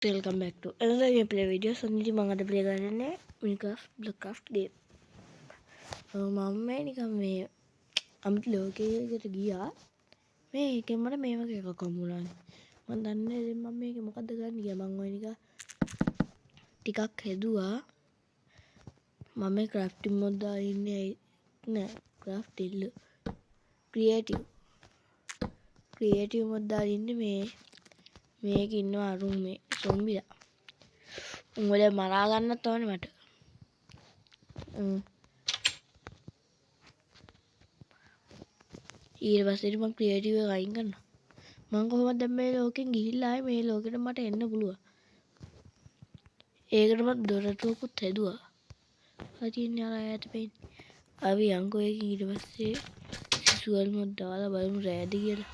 Welcome back to another gameplay video. So ඉතින් මම අද ප්ලේ කරන්නේ Minecraft Blockcraft game. මම මේ නිකන් මේ අමුතු ලෝකයකට ගියා. මේ එකෙන් මට මේ වගේ එකක් හම්බුණානේ. මම දන්නේ ඉතින් මම මේක මොකද්ද කරන්න ගියා. මම ওই නිකන් ටිකක් හෙදුවා. මම මේ crafting mode දාලා ඉන්නේ නෑ crafting creative mode දාලා ඉන්නේ මේක ඉන්නවා අරුන් මේ සොම්බිලා. උඹලා මරා ගන්නත් ඕනේ මට. ඊට පස්සේ මම ක්‍රියේටිව් එක අයින් කරනවා. මම කොහොමද දැන් මේ ලෝකෙන් ගිහිල්ලා ආයේ මේ ලෝකෙට මට එන්න පුළුවන්. ඒකට මම දොරටුවකුත් හැදුවා. හරියන්නේ අර ඈත පෙන්නේ. අපි යන්කෝ එකකින් ඊට පස්සේ සිසුවල් මොඩ් දාලා බලමු රෑද කියලා.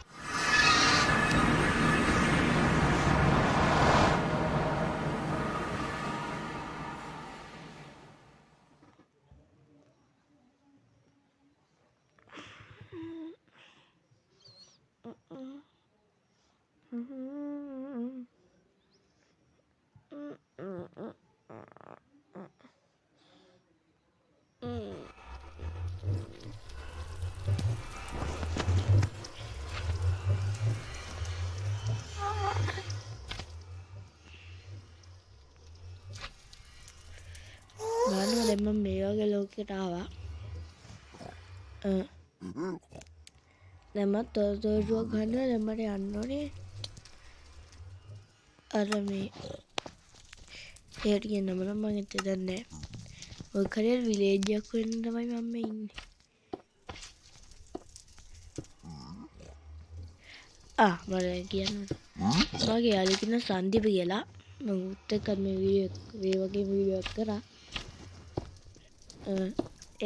ගන්නවා දැන් මම මේ වගේ ලෝකයකට ආවා. දැන් මම තොරතුරුවක් ගන්නවා. දැන් මට යන්න ඕනේ අර මේ ඒකට කියන නම නම් මම හිතේ දන්නේ නැහැ. ඔය කරේ විලේජ් එකක් වෙන්න තමයි මම මේ ඉන්නේ. මට කියන්න මගේ යාළුවෙක් ඉන්න සංදීප කියලා. මම උත් එක්ක මේ වගේ වීඩියෝ එකක් කරා.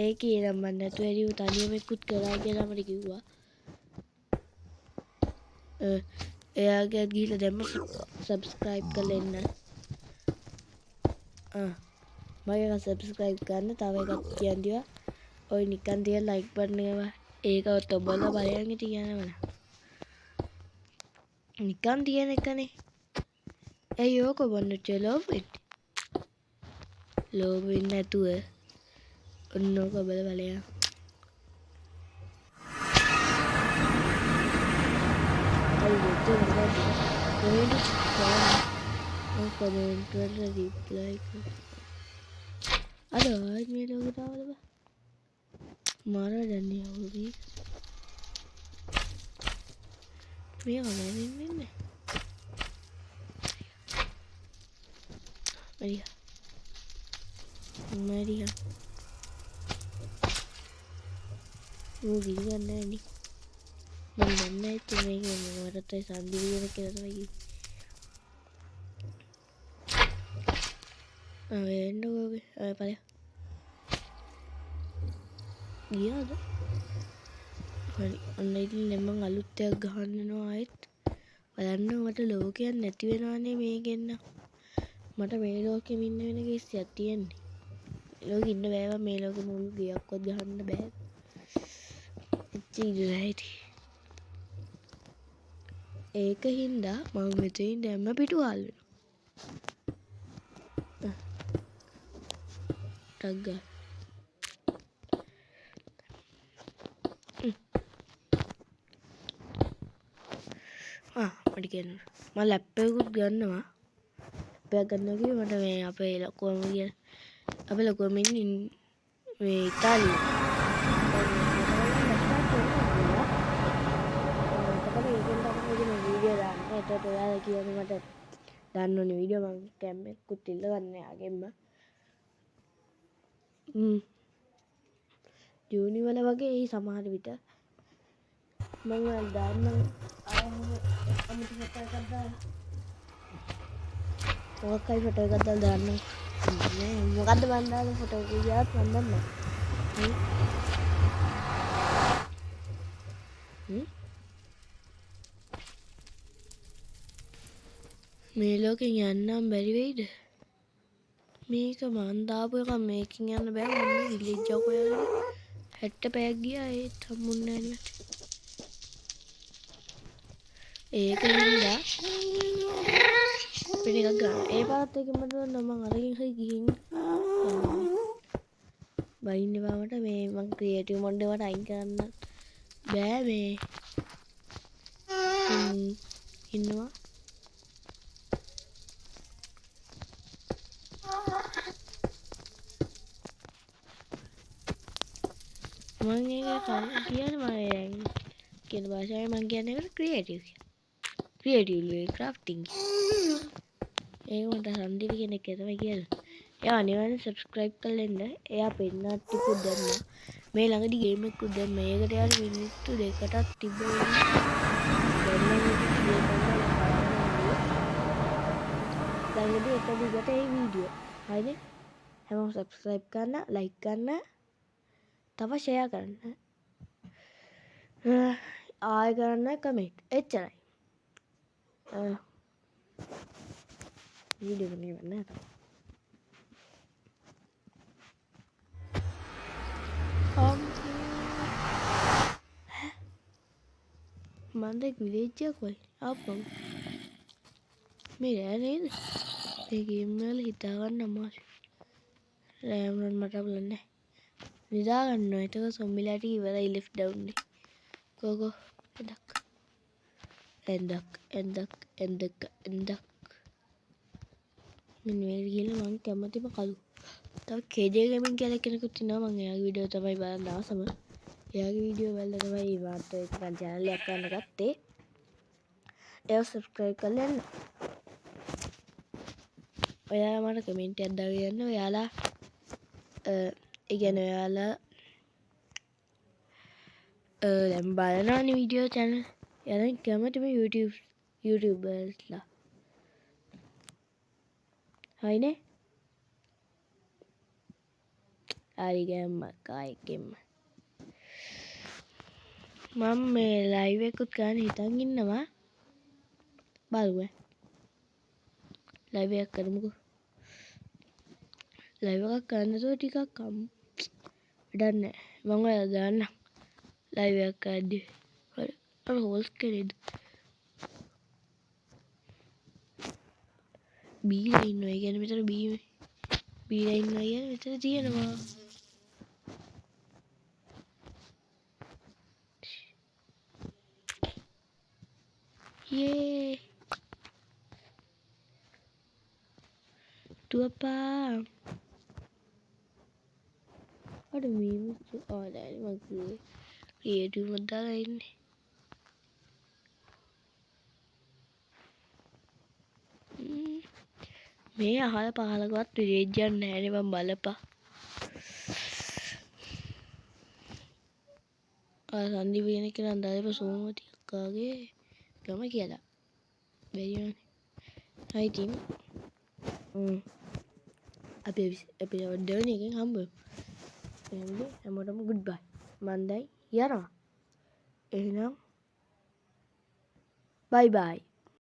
ඒකේ නම් මම නැතුව ඇරියු තනියම එක්කුත් කරා කියලා මට කිව්වා. එයාගේ ගිහලා දැම්ම subscribe කරලා එන්න. මගේ subscribe කරන්න තව එකක් කියන්න දිවා. ඔය නිකන් තියලා like button එක ඒකවත් ඔබලා බලයන් ඉති කියනවනේ. නිකන් තියෙන එකනේ. ඇයි ඕක බොන්න චලෝ වෙන්නේ? ලෝභ වෙන්නේ නැතුව ඔන්න ඕක බලයන්. කමෙන්ට් වල රිප්ලයි කරලා අද මේ ලෝකෙට ආවද බා මාරා දන්නේ අවුරුයි මේ කමෙන්ට් වෙන්නේ මරියා ඌ ගිහන්නේ නැහැ නේ මම දන්නේ ඉතින් මේක මොකටද සම්දිවියන කියලා තමයි කිව්වේ. එන්නකෝගේ පලය ගියාද? හරි ඔන්න ඉතින් මම අලුත් එකක් ගහන්නනවා ආයෙත්. බලන්න මට ලෝකයක් නැති වෙනවනේ මේකෙන් නම්. මට මේ ලෝකෙම ඉන්න වෙන කිසියක් තියෙන්නේ. ලෝකෙ ඉන්න බෑව මේ ලෝකෙ මුළු ගියක්වත් ගහන්න බෑ. ඉතින් ඒක හින්දා මම මෙතනින් දැම්ම පිටුවහල් වෙනවා. ටග් මට කියන්න මම ලැප් එකකුත් ගන්නවා. ලැප් එකක් ගන්නවා කිව්වේ මට මේ අපේ ලොකුවම කියන අපේ ලොකුවම ඉන්නේ මේ ඉතාලියේ. එතකොට ඔයාලා කියන්නේ මට දාන්න ඕනේ වීඩියෝ මම කැම් එකකුත් ඉල්ලගන්න යාගෙන්ම. ජූනි වල වගේ ඒ සමහර විට මම ඔයාලා දාන්න අමුතු ෆොටෝ එකක් දාලා මොකක්යි ෆොටෝ එකක් දාලා දාන්න නේ මොකද්ද මන් දාලා ෆොටෝ එක ගියාත් මන් දන්නේ මේ ලෝකෙන් යන්නම් බැරි වෙයිද? මේක මන් දාපු එක මේකෙන් යන්න බෑ. මම විලේජ් එක හොයලා 60 පැයක් ගියා ඒත් හම්බුන්නේ නැහැ නේ. ඒක හින්දා වෙන එකක් ගන්න. ඒ පාරත් එක මට මම අරගෙන හරි ගිහින් බයින්න බවට මේ මං ක්‍රියේටිව් මොඩ් එකට අයින් කරන්න බෑ මේ ඉන්නවා මං ඒක කියන්නේ මම කියන භාෂාවෙන් මං කියන්නේ ඒකට ක්‍රියේටිව් ක්‍රාෆ්ටිං ඒක මට සන්දීප කෙනෙක් තමයි කියලා. එයා අනිවාර්යෙන් සබ්ස්ක්‍රයිබ් කරලා ඉන්න. එයා පෙන්නත් ටිකක් දැම්මා. මේ ළඟදී ගේම් එකක් දැම්ම. මේකට යාර මිනිත්තු දෙකටත් තිබුණා. දැන් නම් ළඟදී එක දිගට ඒ වීඩියෝ. හරිද? හැමෝම සබ්ස්ක්‍රයිබ් කරන්න, ලයික් කරන්න, තව ෂෙයා කරන්න. ආයෙ කරන්න කමෙන්ට්. එච්චරයි. වීඩියෝ එක නිවන්න නැහැ. මන්ද විලේජ් එකක් වයි ආපහු මේ රෑ නේද මේ ගේම් වල හිතා ගන්න අමාරුයි රෑ වුණත් මට බලන්න නැහැ නිදා ගන්නවා එතකොට සොම්බිලාට ඉවරයි ලිෆ්ට් ඩවුන් නේ කෝකෝ එන්දක් මෙන්න මේක ගිහලා මං කැමතිම කළු තව කේජේ ගේමින් කියලා කෙනෙකුත් ඉන්නවා මං එයාගේ වීඩියෝ තමයි බලන්න ආසම එයාගේ වීඩියෝ බලලා තමයි මාත් ඒක channel එකක් ගන්න ගත්තේ ඒක subscribe කරලා යන්න ඔයාලා මට කමෙන්ට් එකක් දාගෙන යන්න ඔයාලා ඒ කියන්නේ ඔයාලා දැන් බලනවනේ වීඩියෝ channel එයාලා කැමතිම YouTubersලා හයිනේ හරි ගෑම්මක් කායිකෙම මම මේ ලයිව් එකකුත් ගන්න හිතන් ඉන්නවා බලමු ලයිව් එකක් කරමුකෝ ලයිව් එකක් කරන්නතෝ ටිකක් වැඩක් නැහැ මම ඔයාලා දාන්නම් ලයිව් එකක් කරද්දී හරි අර හෝල්ස් කෙරේද බීලා ඉන්නවා ඒ කියන්නේ මෙතන බීලා ඉන්නවා කියන්නේ මෙතන තියෙනවා යේ තුවපා අර මිනිස්සු ආලා මගේ ක්‍රියේටිව් මොඩ් දාලා ඉන්නේ මේ අහල පහලකවත් විලේජ් එකක් නැහැනේ මම බලපා සන්දීප කෙනෙක් කියලා අන්දාලේ සෝමති අක්කාගේ ගම කියලා බැරිවනේ හයි ටීම් අපි දෙවෙනි එකෙන් හම්බෙමු හැමෝටම ගුඩ් බයි මන් දැන් යනවා එහෙනම් බයි බයි